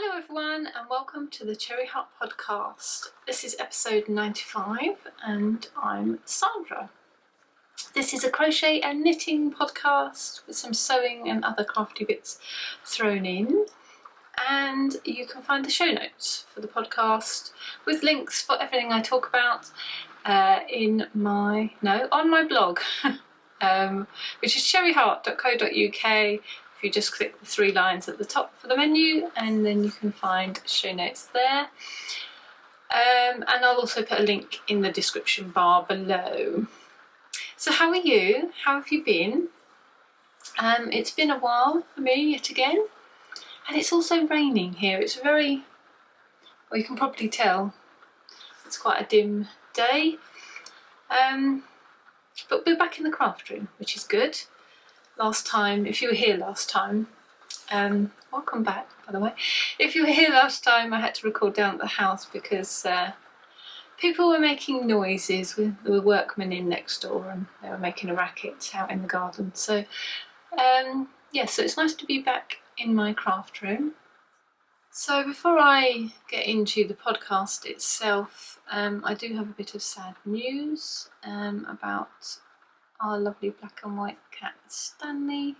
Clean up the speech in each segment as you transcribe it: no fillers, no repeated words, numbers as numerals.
Hello everyone and welcome to the Cherry Heart podcast. This is episode 95 and I'm Sandra. This is a crochet and knitting podcast with some sewing and other crafty bits thrown in, and you can find the show notes for the podcast with links for everything I talk about on my blog which is cherryheart.co.uk. If you just click the three lines at the top for the menu, and then you can find show notes there. And I'll also put a link in the description bar below. So how are you? How have you been? It's been a while for me yet again. And it's also raining here. It's well, you can probably tell it's quite a dim day. But we're back in the craft room, which is good. Last time, if you were here last time, welcome back by the way. If you were here last time, I had to record down at the house because people were making noises. There were workmen in next door and they were making a racket out in the garden. So yeah, so it's nice to be back in my craft room. So before I get into the podcast itself, I do have a bit of sad news about our lovely black and white cat Stanley.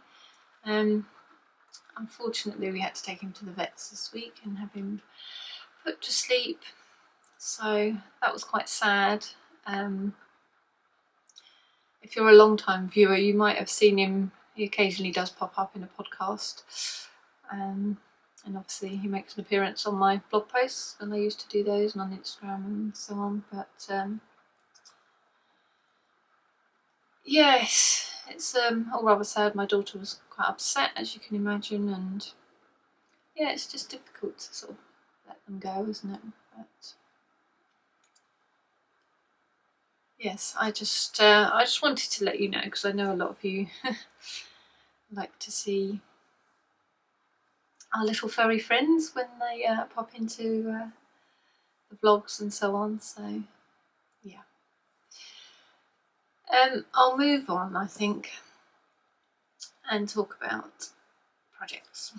Unfortunately we had to take him to the vets this week and have him put to sleep, so that was quite sad. If you're a long time viewer, you might have seen him. He occasionally does pop up in a podcast, and obviously he makes an appearance on my blog posts, and I used to do those, and on Instagram and so on, but yes, it's all rather sad. My daughter was quite upset, as you can imagine, and yeah, it's just difficult to sort of let them go, isn't it? But yes, I just wanted to let you know, because I know a lot of you like to see our little furry friends when they pop into the vlogs and so on, so yeah. I'll move on, I think, and talk about projects.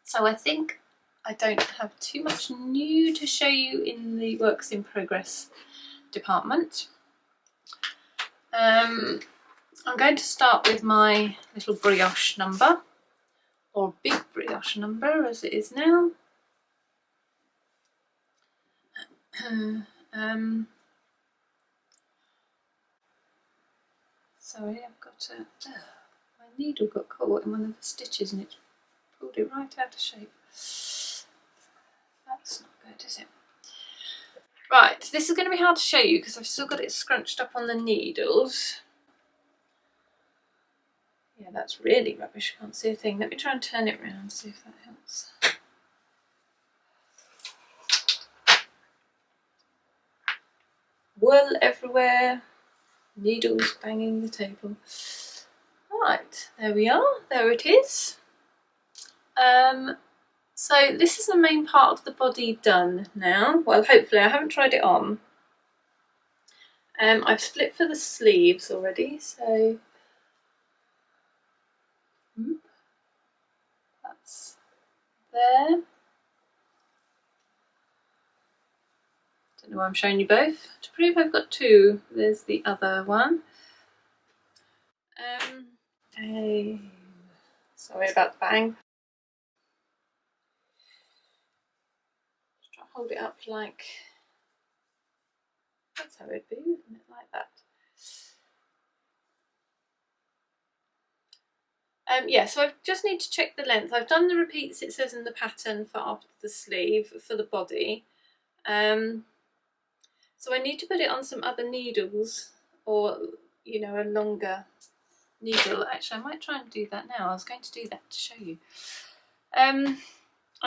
So I think I don't have too much new to show you in the works in progress department. I'm going to start with my little brioche number, or big brioche number as it is now. Sorry, I've got my needle got caught in one of the stitches and it pulled it right out of shape. That's not good, is it? Right, this is going to be hard to show you because I've still got it scrunched up on the needles. Yeah, that's really rubbish, I can't see a thing. Let me try and turn it around, see if that helps. Wool everywhere, needles banging the table. Right, there we are, there it is. So this is the main part of the body done now. Well, hopefully, I haven't tried it on. I've split for the sleeves already, so that's there. Don't know why I'm showing you both. To prove I've got two, there's the other one. Sorry about the bang. Just try to hold it up like, that's how it'd be, isn't it? Like that. Yeah, so I just need to check the length. I've done the repeats it says in the pattern for after the sleeve for the body. So I need to put it on some other needles, or you know, a longer needle. Actually, I might try and do that now. I was going to do that to show you. And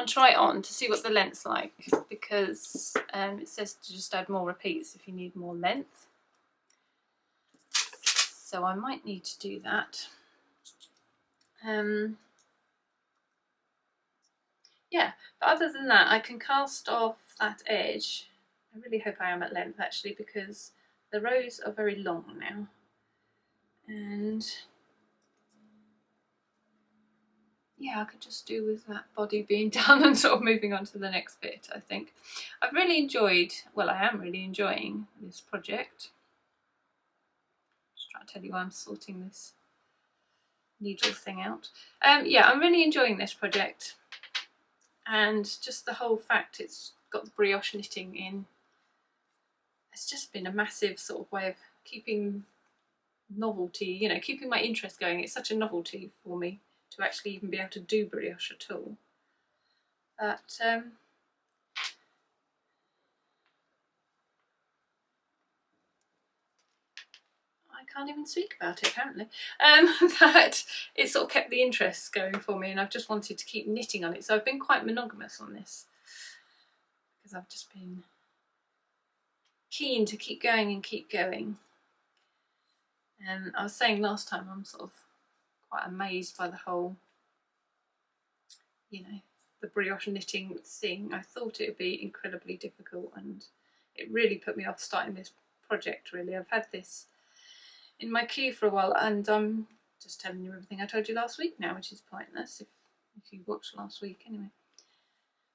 try it on to see what the length's like, because it says to just add more repeats if you need more length. So I might need to do that. Yeah, but other than that, I can cast off that edge. I really hope I am at length actually, because the rows are very long now. And yeah, yeah, I could just do with that body being done and sort of moving on to the next bit, I think. I've really enjoyed, well, I am really enjoying this project. Just trying to tell you why I'm sorting this needle thing out. Yeah, I'm really enjoying this project, and just the whole fact it's got the brioche knitting in, it's just been a massive sort of way of keeping novelty, you know, keeping my interest going. It's such a novelty for me to actually even be able to do brioche at all. But I can't even speak about it apparently. That it sort of kept the interest going for me, and I've just wanted to keep knitting on it. So I've been quite monogamous on this because I've just been keen to keep going and keep going. And I was saying last time, I'm sort of quite amazed by the whole, you know, the brioche knitting thing. I thought it would be incredibly difficult, and it really put me off starting this project, really. I've had this in my queue for a while, and I'm just telling you everything I told you last week now, which is pointless if you watched last week anyway.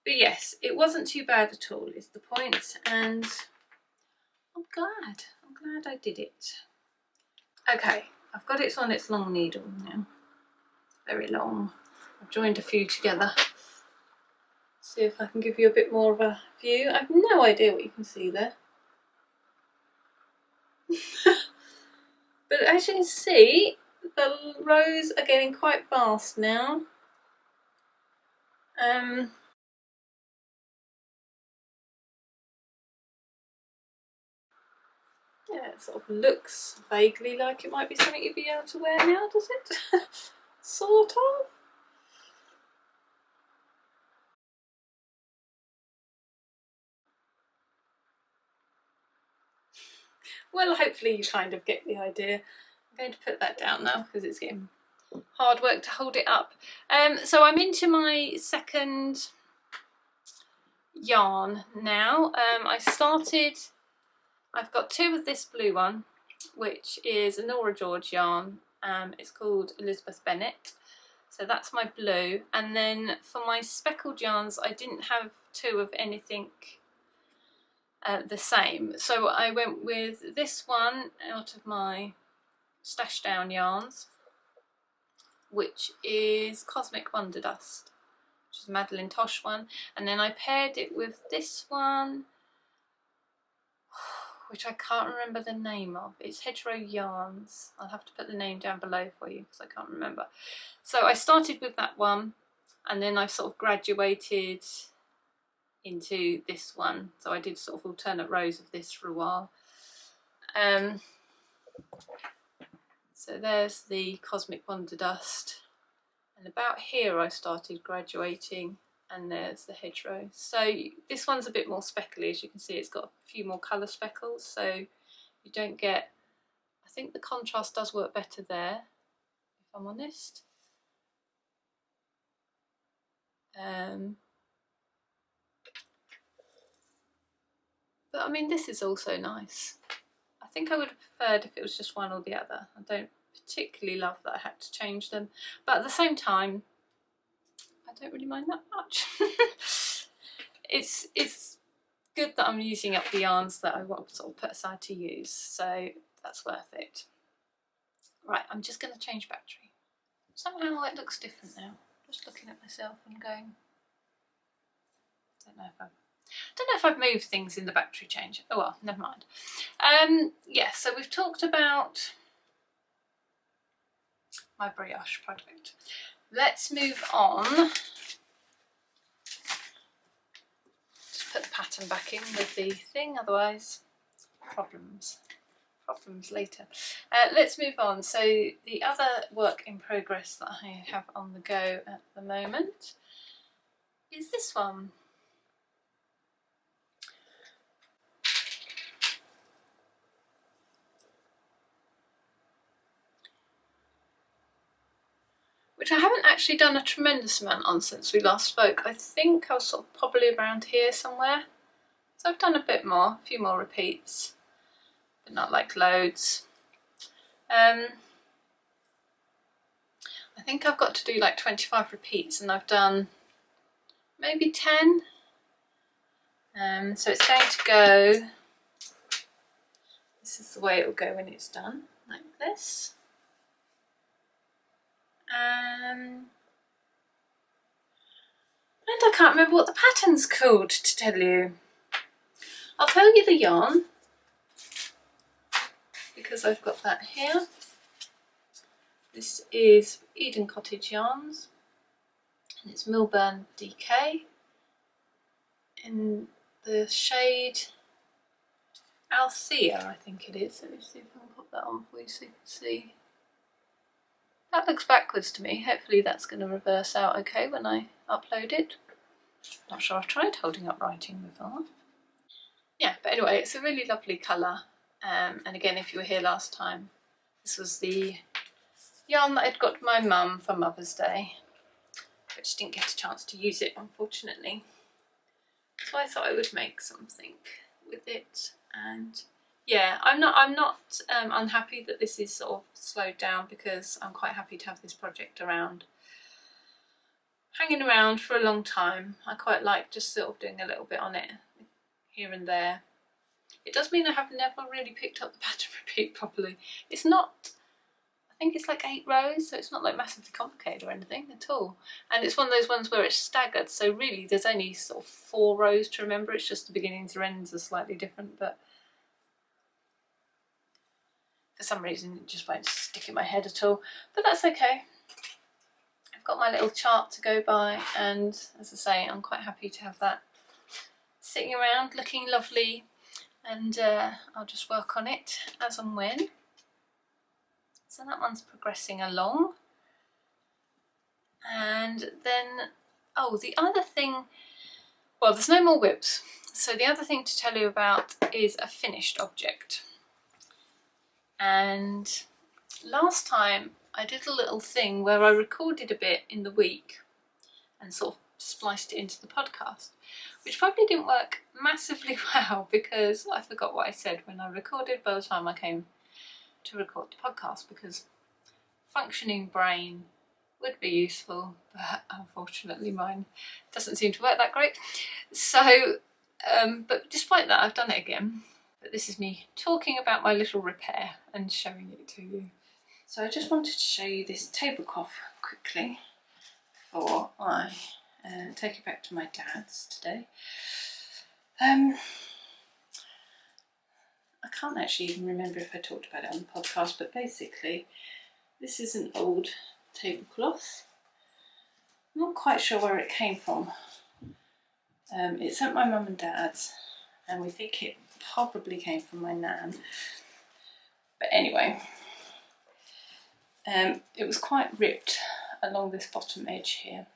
But yes, it wasn't too bad at all, is the point, and I'm glad I did it. Okay, I've got it on its long needle now, very long. I've joined a few together. See if I can give you a bit more of a view. I have no idea what you can see there. But as you can see, the rows are getting quite vast now. Yeah, it sort of looks vaguely like it might be something you'd be able to wear now, does it? Sort of. Well, hopefully you kind of get the idea. I'm going to put that down now because it's getting hard work to hold it up. So I'm into my second yarn now. I've got two of this blue one, which is a Nora George yarn. It's called Elizabeth Bennet. So that's my blue. And then for my speckled yarns, I didn't have two of anything the same. So I went with this one out of my Stash Down yarns, which is Cosmic Wonder Dust, which is Madeline Tosh one. And then I paired it with this one, which I can't remember the name of. It's Hedgerow Yarns. I'll have to put the name down below for you because I can't remember. So I started with that one, and then I sort of graduated into this one. So I did sort of alternate rows of this for a while. So there's the Cosmic Wonder Dust, and about here I started graduating, and there's the hedgerow. So this one's a bit more speckly, as you can see. It's got a few more colour speckles, so you don't get, I think the contrast does work better there, if I'm honest. But I mean, this is also nice. I think I would have preferred if it was just one or the other. I don't particularly love that I had to change them, but at the same time, I don't really mind that much. It's good that I'm using up the yarns that I want to sort of put aside to use, so that's worth it. Right, I'm just going to change battery. Somehow it looks different now. Just looking at myself and going, I don't know if I've moved things in the battery change. Oh well, never mind. Yeah, so we've talked about my brioche project. Let's move on. Just put the pattern back in with the thing, otherwise problems later. Let's move on. So the other work in progress that I have on the go at the moment is this one. Which I haven't actually done a tremendous amount on since we last spoke. I think I was sort of probably around here somewhere. So I've done a bit more, a few more repeats, but not like loads. I I think I've got to do like 25 repeats and I've done maybe 10. So it's going to go, this is the way it will go when it's done, like this. And I can't remember what the pattern's called to tell you. I'll tell you the yarn because I've got that here. This is Eden Cottage yarns and it's Milburn DK in the shade Althea, I think it is. Let me see if I can put that on for you so you can see. That looks backwards to me. Hopefully that's going to reverse out okay when I upload it. Not sure, I've tried holding up writing before. Yeah, but anyway, it's a really lovely colour. And again, if you were here last time, this was the yarn that I'd got my mum for Mother's Day, but she didn't get a chance to use it, unfortunately. So I thought I would make something with it. And yeah, I'm not unhappy that this is sort of slowed down because I'm quite happy to have this project around, hanging around for a long time. I quite like just sort of doing a little bit on it here and there. It does mean I have never really picked up the pattern repeat properly. It's not, I think it's like 8 rows, so it's not like massively complicated or anything at all. And it's one of those ones where it's staggered, so really there's only sort of 4 rows to remember. It's just the beginnings and ends are slightly different, but for some reason it just won't stick in my head at all. But that's okay. I've got my little chart to go by, and as I say, I'm quite happy to have that sitting around looking lovely, and I'll just work on it as and when. So that one's progressing along. And then, oh, the other thing, well, there's no more whips. So the other thing to tell you about is a finished object. And last time I did a little thing where I recorded a bit in the week and sort of spliced it into the podcast, which probably didn't work massively well because I forgot what I said when I recorded by the time I came to record the podcast, because functioning brain would be useful, but unfortunately mine doesn't seem to work that great. So, but despite that, I've done it again. But this is me talking about my little repair and showing it to you. So I just wanted to show you this tablecloth quickly before I take it back to my dad's today. I can't actually even remember if I talked about it on the podcast, but basically this is an old tablecloth. I'm not quite sure where it came from. It's at my mum and dad's, and we think it probably came from my nan. But anyway, it was quite ripped along this bottom edge here,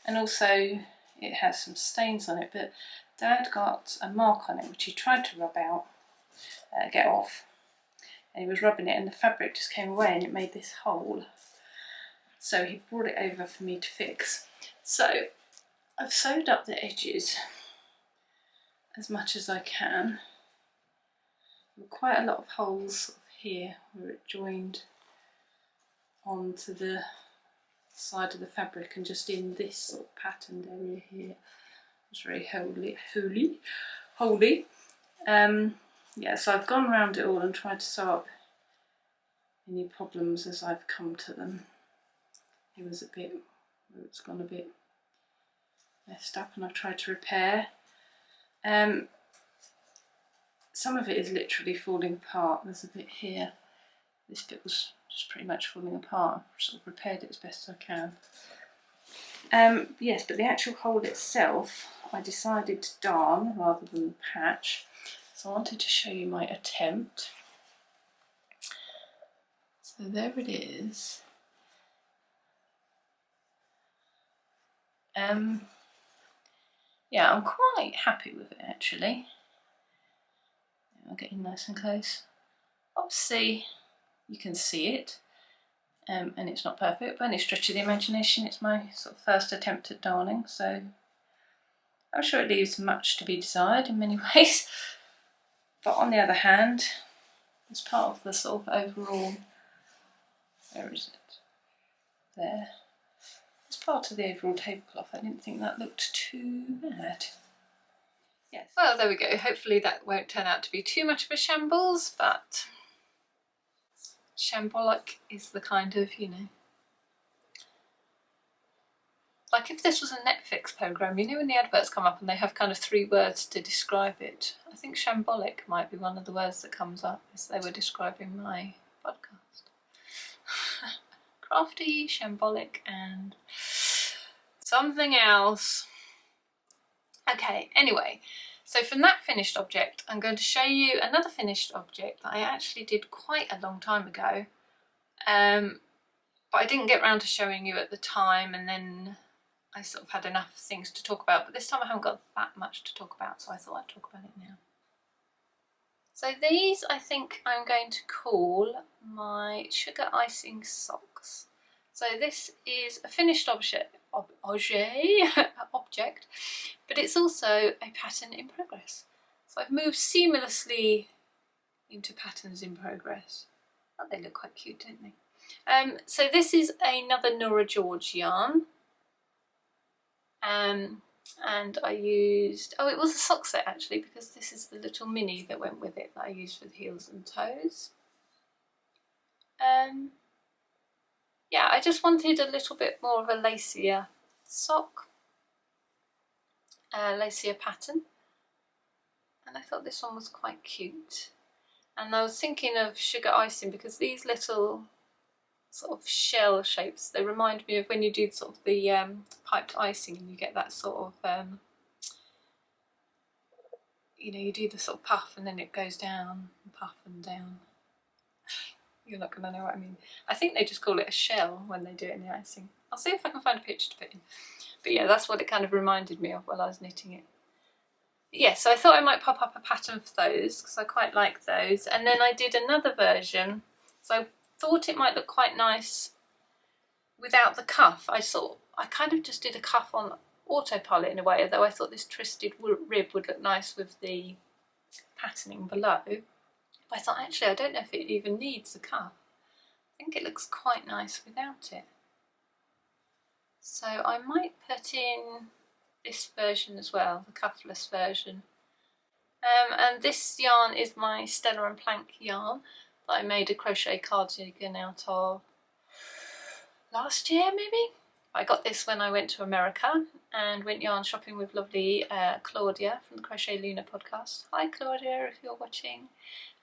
and also it has some stains on it, but Dad got a mark on it which he tried to rub out, get off, and he was rubbing it and the fabric just came away and it made this hole. So he brought it over for me to fix. So I've sewed up the edges as much as I can. There were quite a lot of holes here where it joined onto the side of the fabric, and just in this sort of patterned area here. It's very holy. Yeah, so I've gone around it all and tried to sew up any problems as I've come to them. It's gone a bit messed up and I've tried to repair. Some of it is literally falling apart. There's a bit here. This bit was just pretty much falling apart. I've sort of repaired it as best as I can. Yes, but the actual hole itself, I decided to darn rather than patch. So I wanted to show you my attempt. So there it is. Yeah, I'm quite happy with it actually. I'll get in nice and close. Obviously, you can see it, and it's not perfect, but any stretch of the imagination, it's my sort of first attempt at darning, so I'm sure it leaves much to be desired in many ways. But on the other hand, as part of the sort of overall, where is it? there. It's part of the overall tablecloth. I didn't think that looked too bad. Yes. Well, there we go. Hopefully that won't turn out to be too much of a shambles, but shambolic is the kind of, you know, like if this was a Netflix programme, you know when the adverts come up and they have kind of 3 words to describe it? I think shambolic might be one of the words that comes up as they were describing my podcast. Crafty, shambolic and something else. Okay, anyway, so from that finished object I'm going to show you another finished object that I actually did quite a long time ago, but I didn't get round to showing you at the time, and then I sort of had enough things to talk about, but this time I haven't got that much to talk about, so I thought I'd talk about it now. So these I think I'm going to call my sugar icing socks. So this is a finished object, but it's also a pattern in progress. So I've moved seamlessly into patterns in progress. Oh, they look quite cute, don't they? So this is another Nora George yarn. And I used, oh, it was a sock set actually, because this is the little mini that went with it that I used for the heels and toes. Yeah, I just wanted a little bit more of a lacier sock, lacier pattern, and I thought this one was quite cute. And I was thinking of sugar icing because these little sort of shell shapes, they remind me of when you do sort of the piped icing and you get that sort of, you know, you do the sort of puff and then it goes down, and puff and down. You're not going to know what I mean. I think they just call it a shell when they do it in the icing. I'll see if I can find a picture to put in. But yeah, that's what it kind of reminded me of while I was knitting it. But yeah, so I thought I might pop up a pattern for those because I quite like those. And then I did another version. So I thought it might look quite nice without the cuff. I kind of just did a cuff on autopilot in a way, although I thought this twisted rib would look nice with the patterning below. But I thought actually I don't know if it even needs a cuff. I think it looks quite nice without it. So I might put in this version as well, the cuffless version. And this yarn is my Stella and Plank yarn that I made a crochet cardigan out of last year maybe. I got this when I went to America and went yarn shopping with lovely Claudia from the Crochet Luna podcast. Hi Claudia, if you're watching.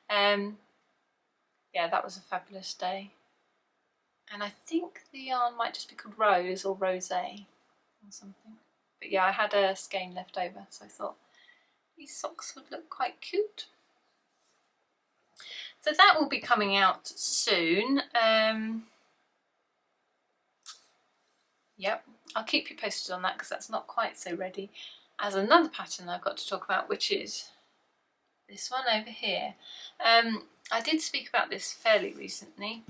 Yeah, that was a fabulous day. And I think the yarn might just be called Rose or Rosé or something. But yeah, I had a skein left over, so I thought these socks would look quite cute. So that will be coming out soon. Yep, I'll keep you posted on that because that's not quite so ready as another pattern I've got to talk about, which is this one over here. I did speak about this fairly recently.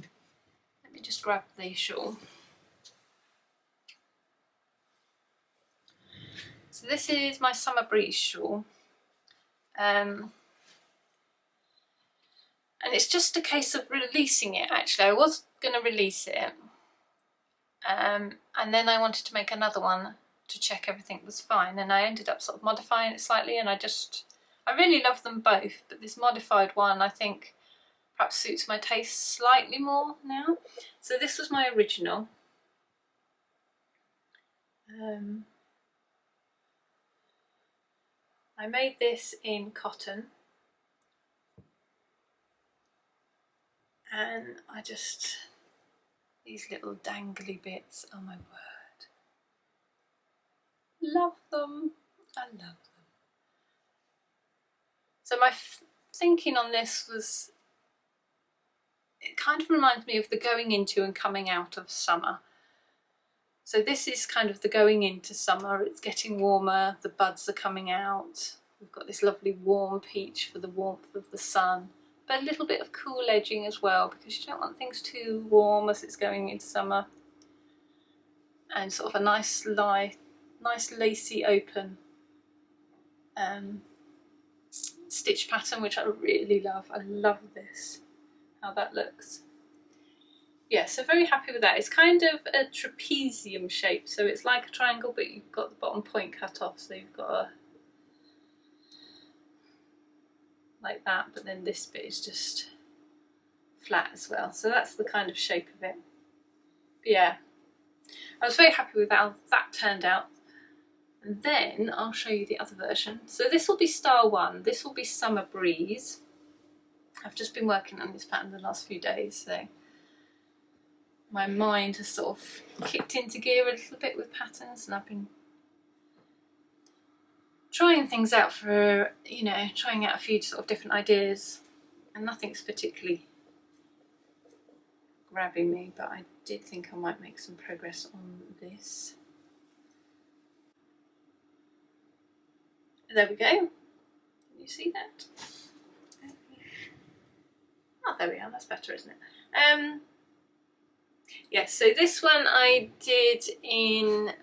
Let me just grab the shawl. So this is my Summer Breeze shawl. And it's just a case of releasing it actually. I was going to release it. And then I wanted to make another one to check everything was fine, and I ended up sort of modifying it slightly, and I really love them both, but this modified one I think perhaps suits my taste slightly more now. So this was my original. I made this in cotton, and these little dangly bits, oh my word. Love them, I love them. So my thinking on this was, it kind of reminds me of the going into and coming out of summer. So this is kind of the going into summer, it's getting warmer, the buds are coming out, we've got this lovely warm peach for the warmth of the sun, but a little bit of cool edging as well, because you don't want things too warm as it's going into summer. And sort of a nice lacy open stitch pattern, which I really love. I love this, how that looks. yeah, so very happy with that. It's kind of a trapezium shape, so it's like a triangle, but you've got the bottom point cut off, so you've got a like that, but then this bit is just flat as well. So that's the kind of shape of it. But yeah, I was very happy with how that turned out. And then I'll show you the other version. So this will be Star 1, this will be Summer Breeze. I've just been working on this pattern the last few days, so my mind has sort of kicked into gear a little bit with patterns, and I've been trying things out for, you know, trying out a few sort of different ideas, and nothing's particularly grabbing me, but I did think I might make some progress on this. There we go. Can you see that? Oh, there we are. That's better, isn't it? Yes, so this one I did in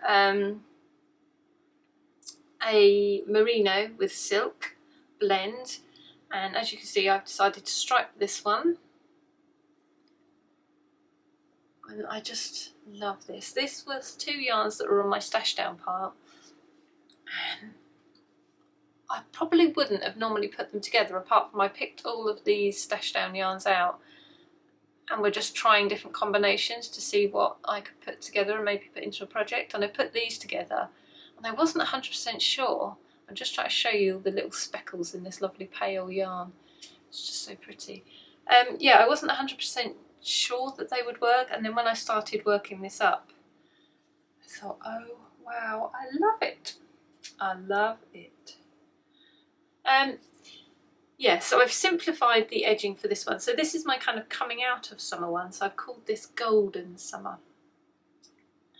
a merino with silk blend, and as you can see, I've decided to stripe this one. And I just love this. This was 2 yarns that were on my stash down pile, and I probably wouldn't have normally put them together, apart from I picked all of these stash down yarns out and we're just trying different combinations to see what I could put together and maybe put into a project. And I put these together and I wasn't 100% sure. I'm just trying to show you the little speckles in this lovely pale yarn. It's just so pretty. Yeah, I wasn't 100% sure that they would work, and then when I started working this up, I thought, oh wow, I love it. I love it. Yeah, so I've simplified the edging for this one. So this is my kind of coming out of summer one. So I've called this Golden Summer.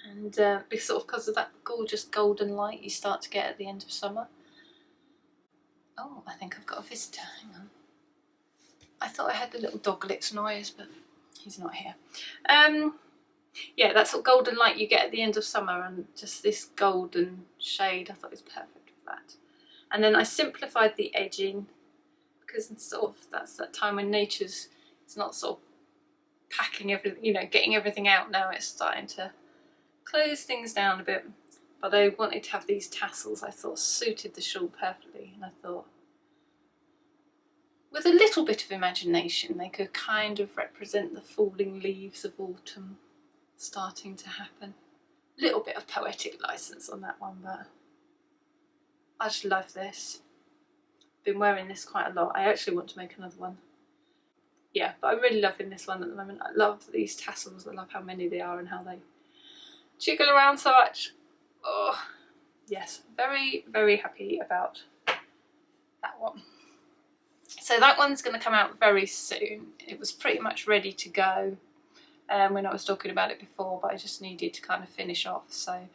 And because of that gorgeous golden light you start to get at the end of summer. Oh, I think I've got a visitor. Hang on. I thought I had the little dog licks noise, but he's not here. Yeah, that sort of golden light you get at the end of summer, and just this golden shade I thought was perfect for that. And then I simplified the edging, because sort of that's that time when it's not sort of packing everything, you know, getting everything out now. It's starting to close things down a bit. But I wanted to have these tassels, I thought suited the shawl perfectly, and I thought with a little bit of imagination they could kind of represent the falling leaves of autumn starting to happen. A little bit of poetic license on that one, but I just love this. Been wearing this quite a lot. I actually want to make another one. Yeah, but I'm really loving this one at the moment. I love these tassels. I love how many they are and how they jiggle around so much. Oh, yes, very, very happy about that one. So that one's going to come out very soon. It was pretty much ready to go when I was talking about it before, but I just needed to kind of finish off. So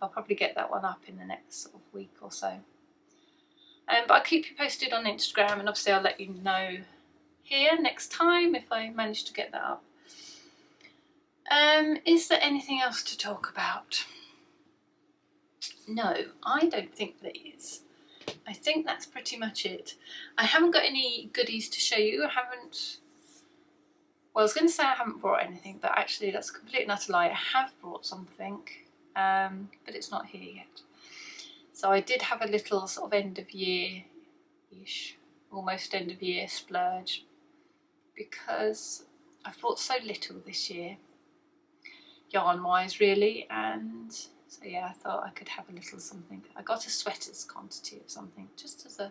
I'll probably get that one up in the next sort of week or so. But I'll keep you posted on Instagram, and obviously I'll let you know here next time if I manage to get that up. Is there anything else to talk about? No, I don't think there is. I think that's pretty much it. I haven't got any goodies to show you. Well, I was going to say I haven't brought anything, but actually that's a complete and utter lie. I have brought something, but it's not here yet. So I did have a little sort of end of year-ish, almost end of year splurge, because I've brought so little this year, yarn-wise really, and so yeah, I thought I could have a little something. I got a sweater's quantity of something, just as a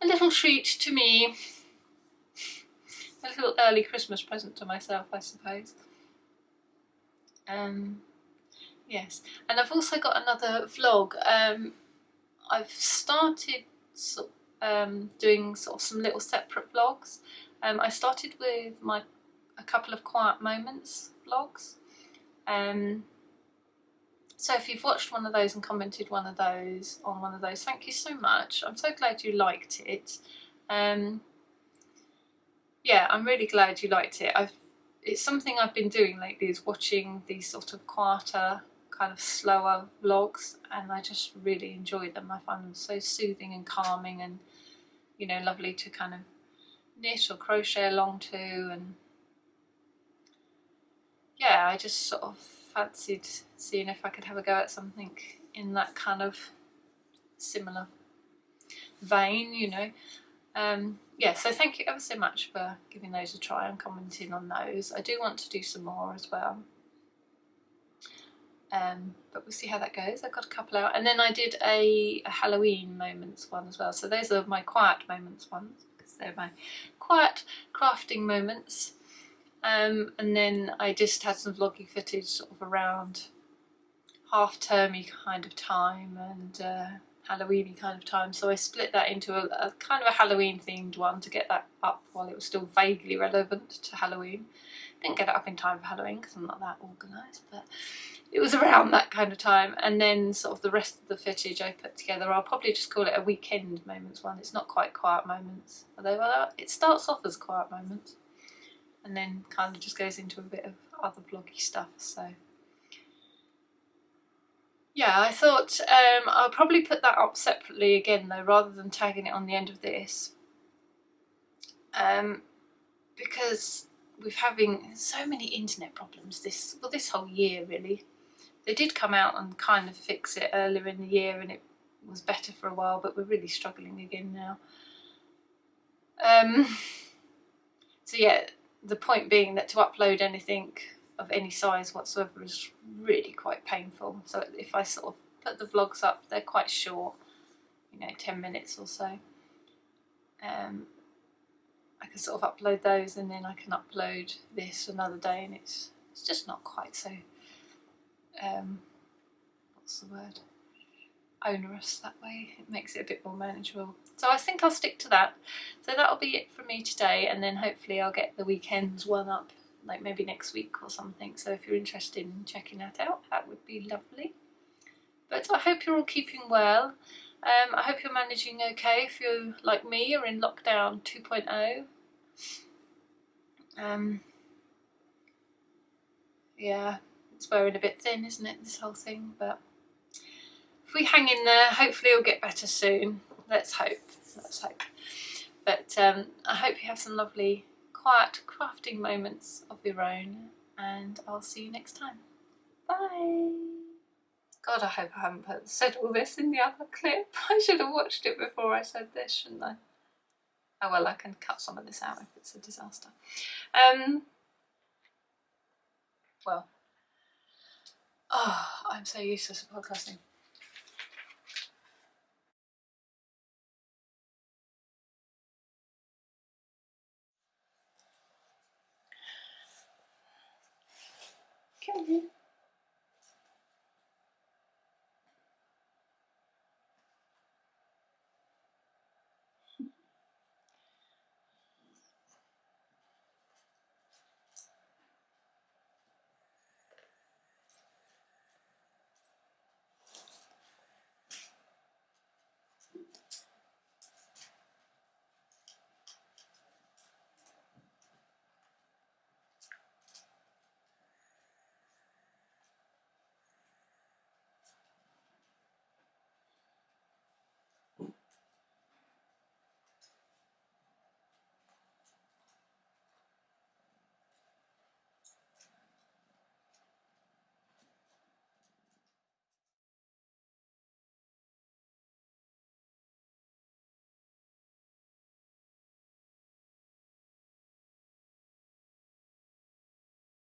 little treat to me. A little early Christmas present to myself, I suppose. Yes, and I've also got another vlog. I've started doing sort of some little separate vlogs. I started with a couple of quiet moments vlogs. So if you've watched one of those and commented on one of those, thank you so much. I'm so glad you liked it. Yeah, I'm really glad you liked it. It's something I've been doing lately, is watching these sort of quieter, kind of slower vlogs, and I just really enjoy them. I find them so soothing and calming, and you know, lovely to kind of knit or crochet along to. And yeah, I just sort of fancied seeing if I could have a go at something in that kind of similar vein, you know. Yeah, so thank you ever so much for giving those a try and commenting on those. I do want to do some more as well. But we'll see how that goes. I've got a couple out, and then I did a Halloween moments one as well. So those are my quiet moments ones, because they're my quiet crafting moments. And then I just had some vloggy footage sort of around half-termy kind of time and Halloweeny kind of time, so I split that into a kind of a Halloween themed one to get that up while it was still vaguely relevant to Halloween. Didn't get it up in time for Halloween because I'm not that organised, but it was around that kind of time. And then sort of the rest of the footage I put together, I'll probably just call it a weekend moments one. It's not quite quiet moments, although well, it starts off as quiet moments and then kind of just goes into a bit of other vloggy stuff. So yeah, I thought I'll probably put that up separately again though, rather than tagging it on the end of this, because we're having so many internet problems this whole year really. They did come out and kind of fix it earlier in the year and it was better for a while, but we're really struggling again now. So yeah, the point being that to upload anything of any size whatsoever is really quite painful. So if I sort of put the vlogs up, they're quite short, you know, 10 minutes or so. I can sort of upload those and then I can upload this another day, and it's just not quite so what's the word, onerous that way. It makes it a bit more manageable. So I think I'll stick to that. So that'll be it from me today, and then hopefully I'll get the weekends one up like maybe next week or something. So if you're interested in checking that out, that would be lovely. But I hope you're all keeping well. I hope you're managing okay. If you're like me, you're in lockdown 2.0. Yeah, it's wearing a bit thin, isn't it, this whole thing? But if we hang in there, hopefully it'll get better soon. Let's hope. Let's hope. But I hope you have some lovely, quiet crafting moments of your own, and I'll see you next time. Bye. God, I hope I haven't said all this in the other clip. I should have watched it before I said this, shouldn't I? Oh well, I can cut some of this out if it's a disaster. Well, oh, I'm so useless at podcasting. Come here.